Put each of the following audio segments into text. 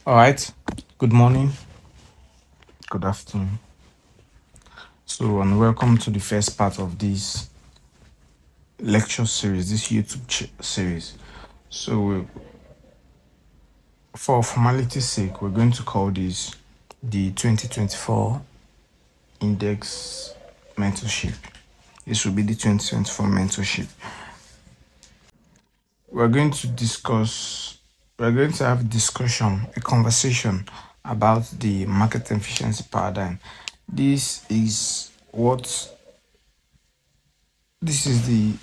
All right. Good morning. Good afternoon. And welcome to the first part of this lecture series, this YouTube series. For formality's sake, we're going to call this the 2024 Index Mentorship. This will be the 2024 Mentorship. We're going to have a conversation about the market efficiency paradigm. This is the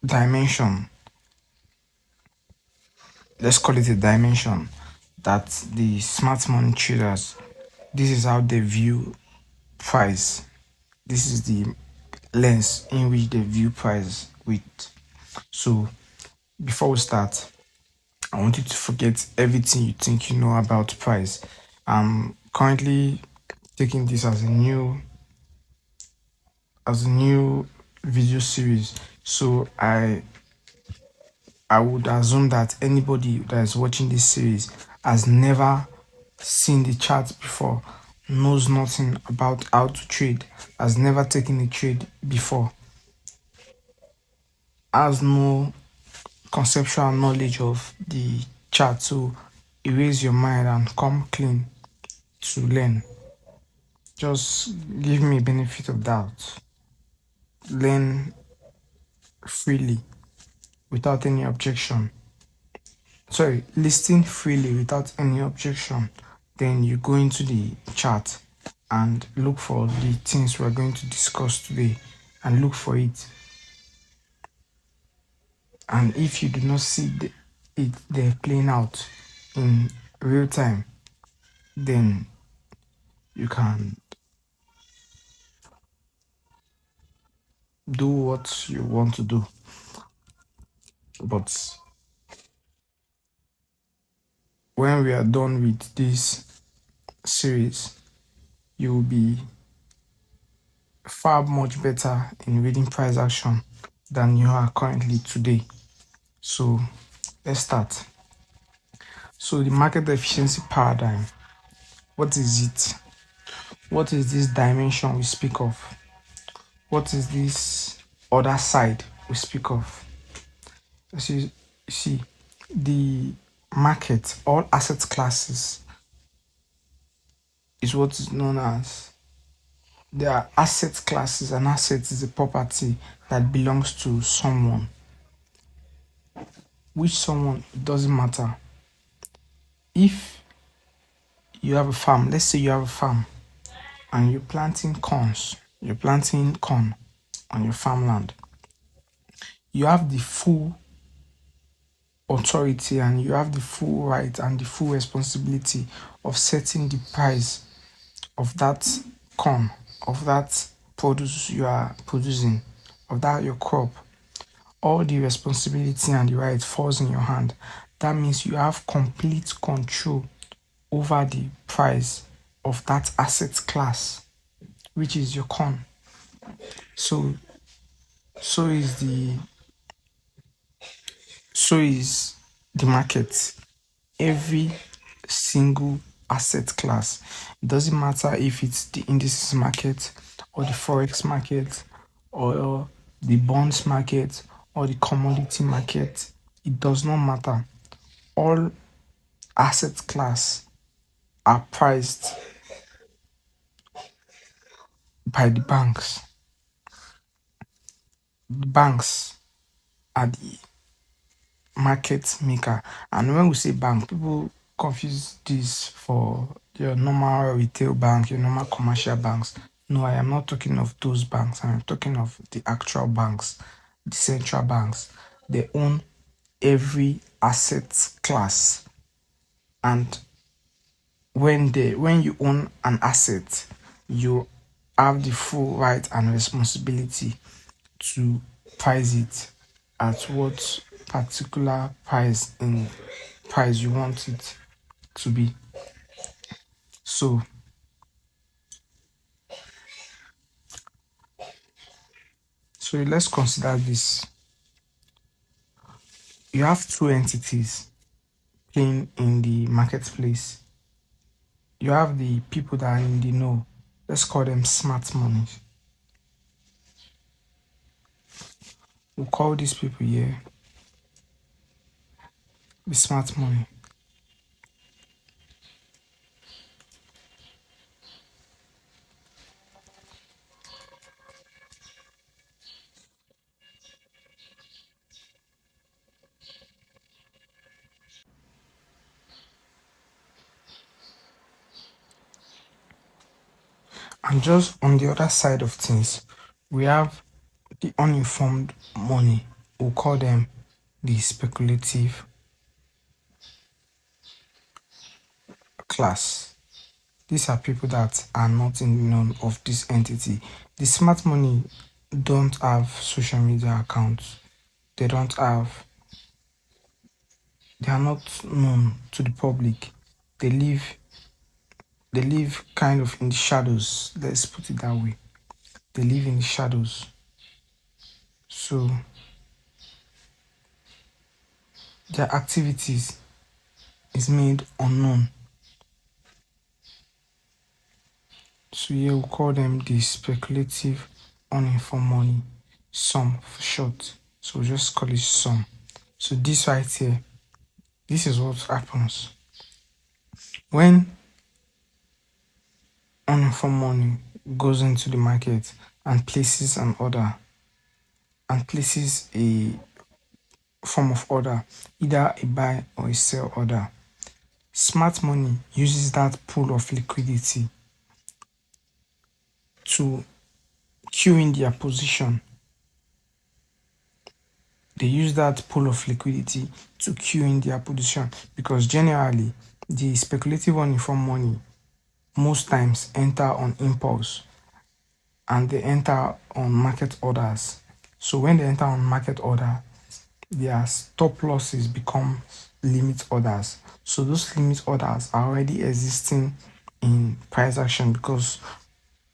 dimension, let's call it a dimension, that the smart money traders, this is how they view price. This is the lens in which they view price with. So before we start, I want you to forget everything you think you know about price. I'm currently taking this as a new video series. So I would assume that anybody that is watching this series has never seen the chart before, knows nothing about how to trade, has never taken a trade before, has no conceptual knowledge of the chart. So erase your mind and come clean to learn. Just give me a benefit of doubt. Learn freely without any objection. Listen freely without any objection. Then you go into the chart and look for the things we're going to discuss today and look for it. And if you do not see it there playing out in real time, then you can do what you want to do. But when we are done with this series, you will be far much better in reading price action than you are currently today. So let's start. So the market efficiency paradigm, what is it? What is this dimension we speak of? What is this other side we speak of? As you see, the market, all asset classes, is what is known as, there are asset classes. An asset is a property that belongs to someone. Which someone, it doesn't matter. If you have a farm, let's say you have a farm and you're planting corn on your farmland, you have the full authority and you have the full right and the full responsibility of setting the price of that corn, of that produce you are producing, of that your crop. All the responsibility and the right falls in your hand. That means you have complete control over the price of that asset class, which is your corn. So is the market. Every single asset class. It doesn't matter if it's the indices market or the forex market or the bonds market or the commodity market. It does not matter. All asset class are priced by the banks. The banks are the market maker. And when we say bank, people confuse this for your normal retail bank, your normal commercial banks. No, I am not talking of those banks. I'm talking of the actual banks, the central banks. They own every asset class. And when you own an asset, you have the full right and responsibility to price it at what particular price you want it to be. So let's consider this. You have two entities playing in the marketplace. You have the people that are in the know. Let's call them smart money. We'll call these people here the smart money. And just on the other side of things, we have the uninformed money. We'll call them the speculative class. These are people that are not in the known of this entity. The smart money don't have social media accounts. They don't have, they are not known to the public. They live they live kind of in the shadows. Let's put it that way. They live in the shadows. So their activities is made unknown. So here we call them the speculative uninformed money. SUM for short. So we just call it SUM. So this right here, this is what happens when uninformed money goes into the market and places an order and places a form of order, either a buy or a sell order. Smart money uses that pool of liquidity to queue in their position. They use that pool of liquidity to queue in their position because generally the speculative uninformed money most times enter on impulse and they enter on market orders. So when they enter on market order, their stop losses become limit orders. So those limit orders are already existing in price action because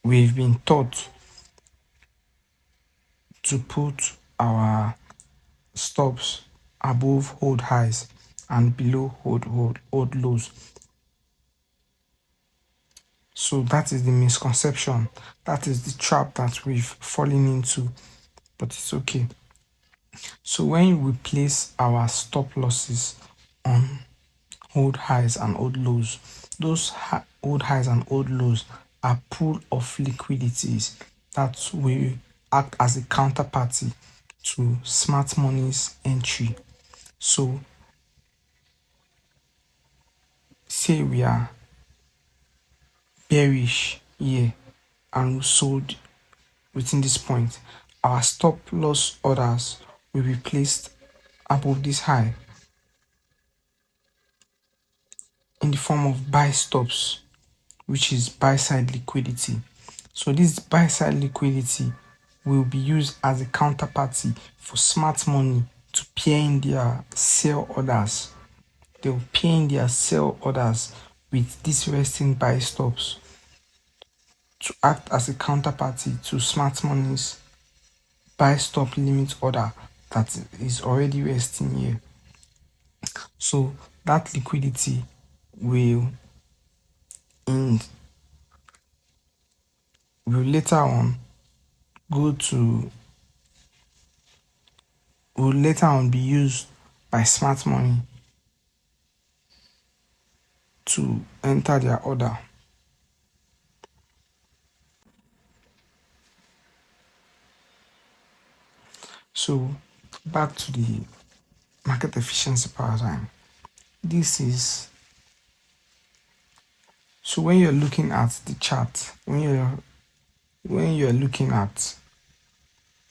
we've been taught to put our stops above hold highs and below hold lows. So that is the misconception. That is the trap that we've fallen into, but it's okay. So when we place our stop losses on hold highs and hold lows, those hold highs and hold lows are pool of liquidities that will act as a counterparty to smart money's entry. So say we are bearish here and we sold within this point, our stop loss orders will be placed above this high in the form of buy stops, which is buy side liquidity. So this buy side liquidity will be used as a counterparty for smart money to pair in their sell orders. They will pair in their sell orders with these resting buy stops to act as a counterparty to smart money's buy stop limit order that is already resting here. So that liquidity will in will later on go to will later on be used by smart money to enter their order. So back to the market efficiency paradigm. This is so when you're looking at the chart, when you're looking at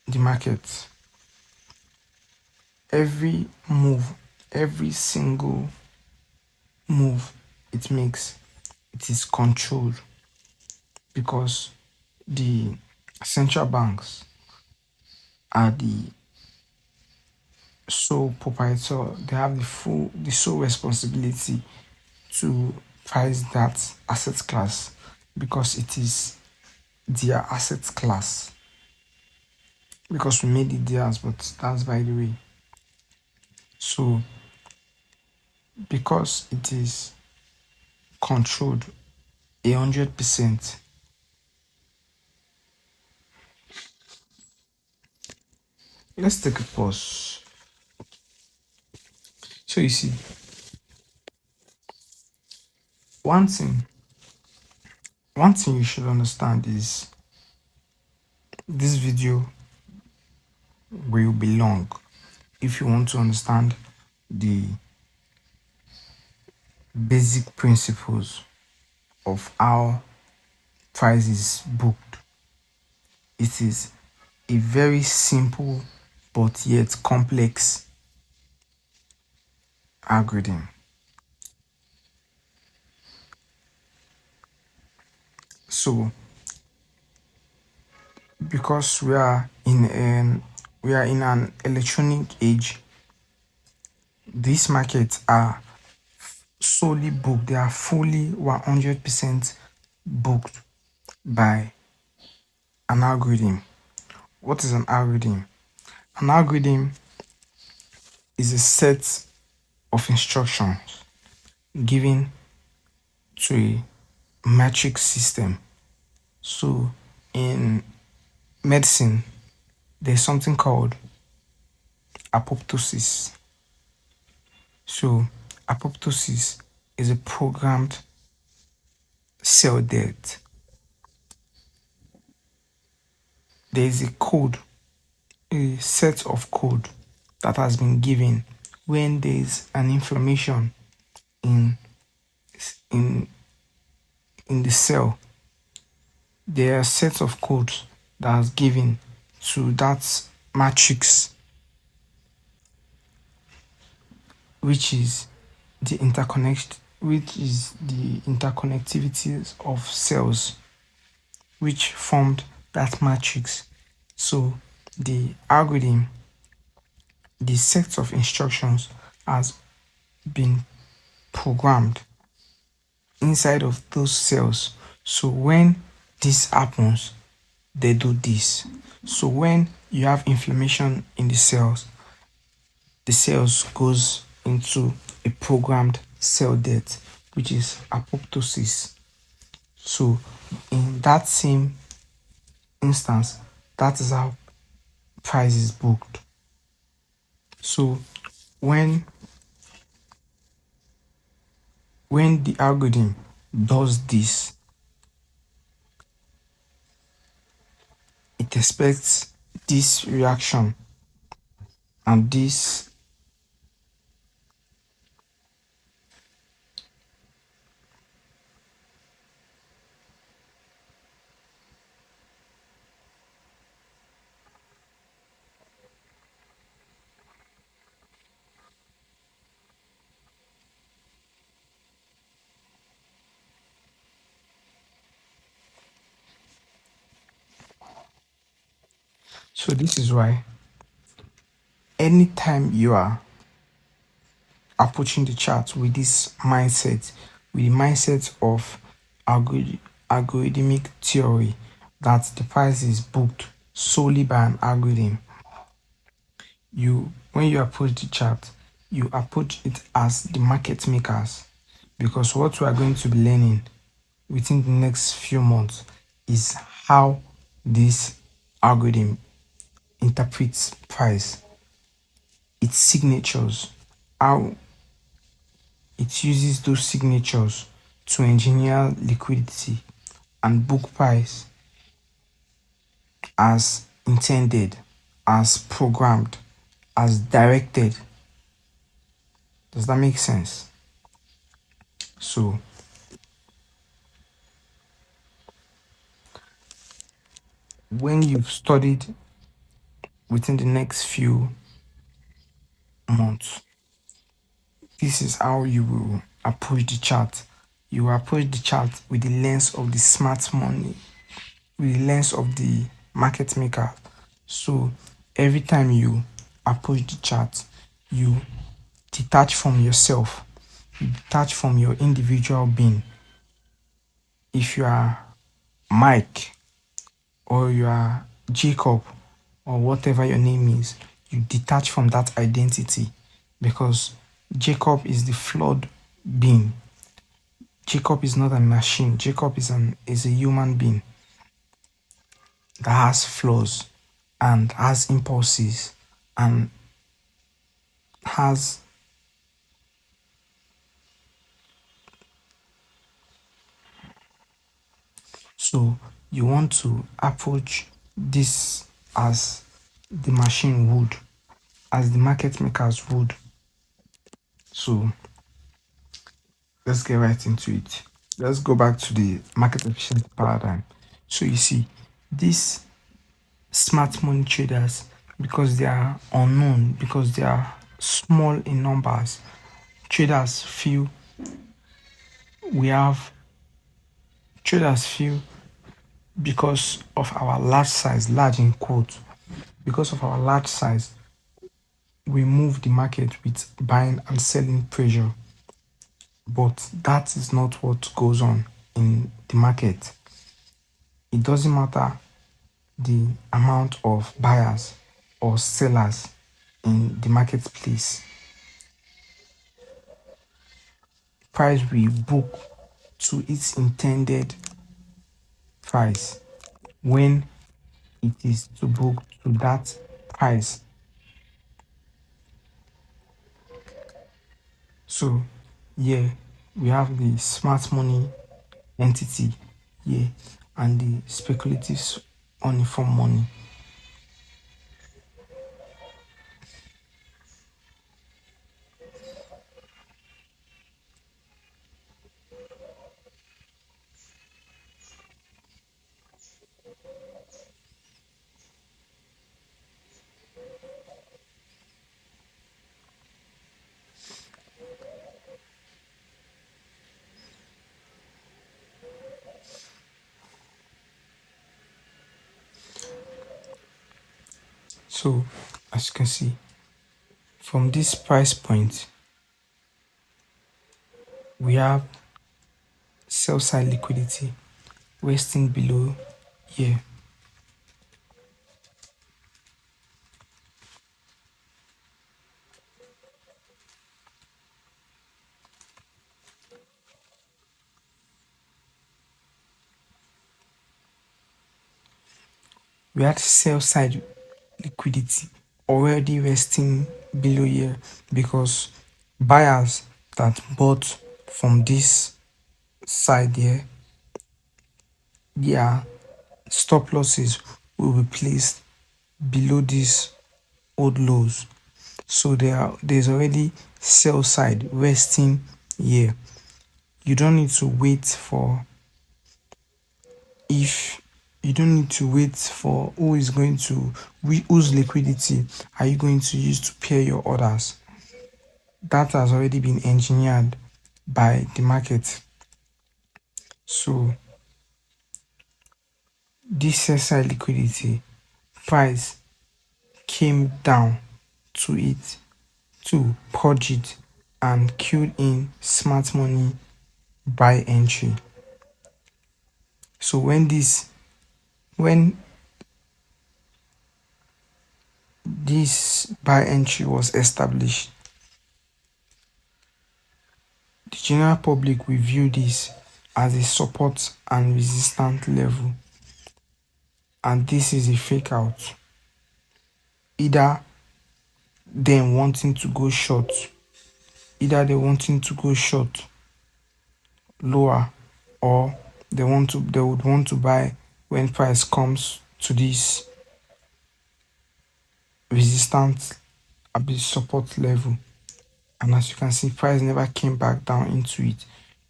the market, every move, every single move it makes, it is controlled because the central banks are the sole proprietor. They have the sole responsibility to price that asset class because it is their asset class. Because we made it theirs, but that's by the way. So because it is controlled 100%. Let's take a pause. So you see, one thing, one thing you should understand is this video will be long if you want to understand the basic principles of how price is booked. It is a very simple but yet complex algorithm. So because we are in an electronic age, these markets are solely booked. They are fully 100% booked by an algorithm. What is an algorithm? An algorithm is a set of instructions given to a metric system. So in medicine, there's something called apoptosis. So apoptosis is a programmed cell death. There is a code, a set of code that has been given when there is an inflammation in in in the cell. There are sets of codes that is given to that matrix, which is the interconnectivities of cells which formed that matrix. So the algorithm, the set of instructions has been programmed inside of those cells. So when this happens, they do this. So when you have inflammation in the cells goes into a programmed cell death, which is apoptosis. So in that same instance, that is how price is booked. So when the algorithm does this, it expects this reaction and this. So this is why anytime you are approaching the chart with this mindset, with the mindset of algorithmic theory, that the price is booked solely by an algorithm, when you approach the chart, you approach it as the market makers, because what we are going to be learning within the next few months is how this algorithm interprets price, its signatures, how it uses those signatures to engineer liquidity and book price as intended, as programmed, as directed. Does that make sense? So when you've studied within the next few months, this is how you will approach the chart. You will approach the chart with the lens of the smart money, with the lens of the market maker. So every time you approach the chart, you detach from yourself, you detach from your individual being. If you are Mike or you are Jacob or whatever your name is, you detach from that identity, because Jacob is the flawed being. Jacob is not a machine. Jacob is a human being that has flaws and has impulses and has so you want to approach this as the machine would, as the market makers would. So let's get right into it. Let's go back to the market efficiency paradigm. So you see, these smart money traders, because they are unknown, because they are small in numbers, traders feel we have traders feel because of our large size, large in quote, because of our large size, we move the market with buying and selling pressure. But that is not what goes on in the market. It doesn't matter the amount of buyers or sellers in the marketplace. Price will book to its intended price when it is to book to that price. So yeah, we have the smart money entity here and the speculative uniform money. So as you can see, from this price point, we have sell side liquidity resting below here. We had sell side liquidity already resting below here because buyers that bought from this side here, their stop losses will be placed below these old lows. So there's already sell side resting here. You don't need to wait for if you don't need to wait for who is going to whose liquidity are you going to use to pair your orders. That has already been engineered by the market. So this SI liquidity price came down to it to purge it and queued in smart money buy entry. So when this buy entry was established, the general public will view this as a support and resistance level, and this is a fake out. Either them wanting to go short, either they wanting to go short lower, or they would want to buy when price comes to this resistance at the support level. And as you can see, price never came back down into it.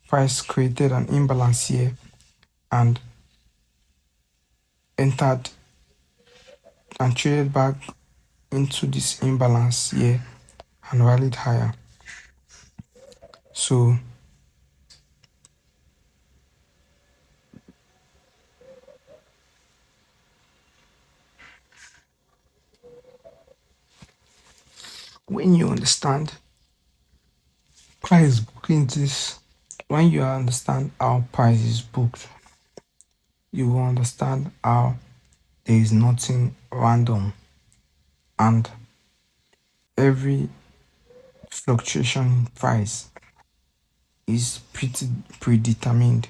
Price created an imbalance here and entered and traded back into this imbalance here and rallied higher. So when you understand price booking this, when you understand how price is booked, you will understand how there is nothing random and every fluctuation in price is pretty predetermined.